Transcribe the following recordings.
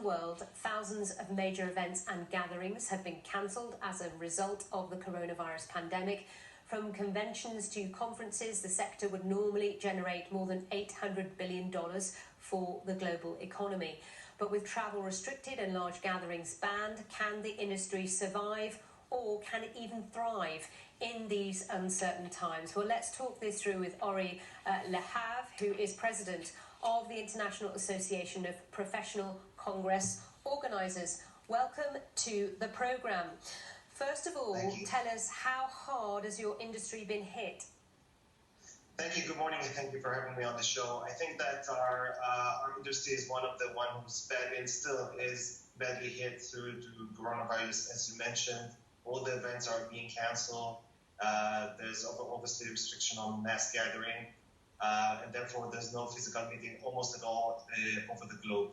world, thousands of major events and gatherings have been cancelled as a result of the coronavirus pandemic. From conventions to conferences, the sector would normally generate more than $800 billion for the global economy. But with travel restricted and large gatherings banned, can the industry survive, or can it even thrive in these uncertain times? Well, let's talk this through with Ori Lahav, who is president of the International Association of Professional Congress Organisers. Welcome to the programme. First of all, tell us, how hard has your industry been hit? Thank you. Good morning, and thank you for having me on the show. I think that our industry is one of the one who's badly and still is badly hit through coronavirus. As you mentioned, all the events are being cancelled. There's obviously restriction on mass gathering, and therefore there's no physical meeting almost at all over the globe.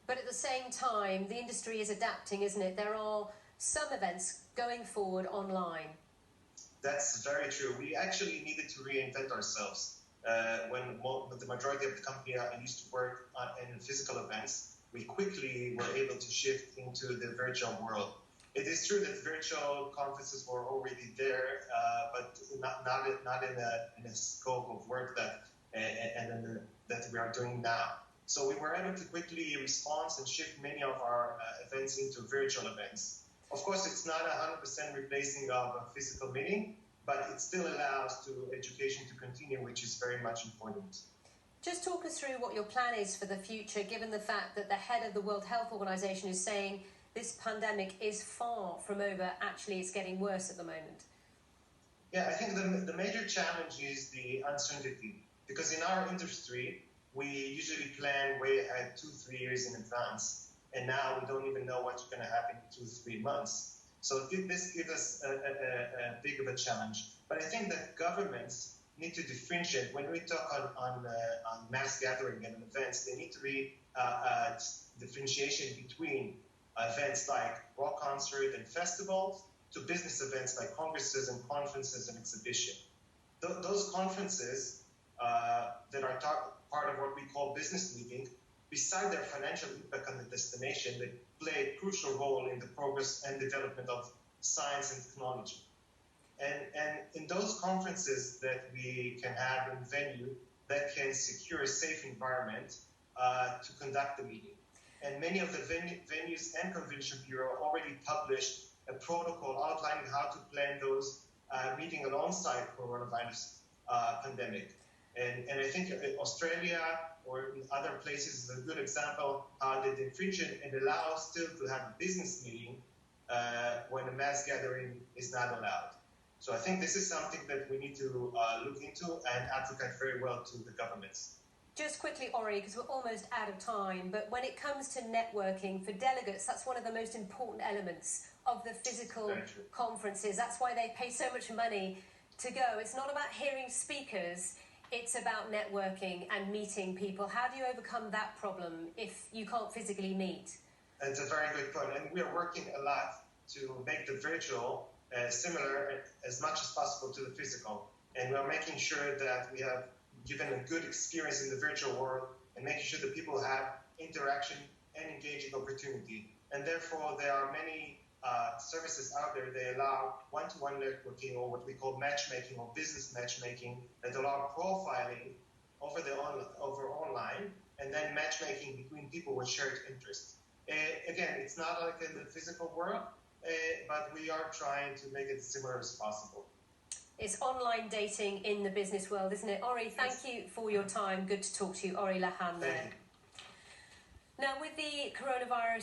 But at the same time, the industry is adapting, isn't it? There are some events going forward online. That's very true. We actually needed to reinvent ourselves. When the majority of the company I used to work in physical events, we quickly were able to shift into the virtual world. It is true that virtual conferences were already there, but not in a scope of work that we are doing now. So we were able to quickly respond and shift many of our events into virtual events. Of course, it's not 100% replacing of a physical meeting, but it still allows to education to continue, which is very much important. Just talk us through what your plan is for the future, given the fact that the head of the World Health Organization is saying this pandemic is far from over. Actually, it's getting worse at the moment. Yeah, I think the major challenge is the uncertainty, because in our industry, we usually plan way ahead 2-3 years in advance. And now we don't even know what's going to happen in 2-3 months. So this gives us a big of a challenge. But I think that governments need to differentiate. When we talk on mass gathering and events, they need to be differentiation between events like rock concert and festivals to business events like congresses and conferences and exhibition. Those conferences that are part of what we call business meeting, beside their financial impact on the destination, they play a crucial role in the progress and development of science and technology. And in those conferences that we can have in venue that can secure a safe environment to conduct the meeting. And many of the venues and convention bureau already published a protocol outlining how to plan those meeting alongside coronavirus pandemic. And I think Australia or in other places is a good example how they difference and allow still to have a business meeting when a mass gathering is not allowed. So I think this is something that we need to look into and advocate very well to the governments. Just quickly, Ori, because we're almost out of time, but when it comes to networking for delegates, that's one of the most important elements of the physical conferences. That's why they pay so much money to go. It's not about hearing speakers. It's about networking and meeting people. How do you overcome that problem if you can't physically meet? It's a very good point. And we are working a lot to make the virtual similar as much as possible to the physical. And we are making sure that we have given a good experience in the virtual world and making sure that people have interaction and engaging opportunity. And therefore, there are many services out there. They allow one-to-one networking, or what we call matchmaking or business matchmaking, that allow profiling over online, and then matchmaking between people with shared interests. Again, it's not like in the physical world, but we are trying to make it as similar as possible. It's online dating in the business world, isn't it? Ori, thank you for your time. Good to talk to you. Ori Lahav there. Now, with the coronavirus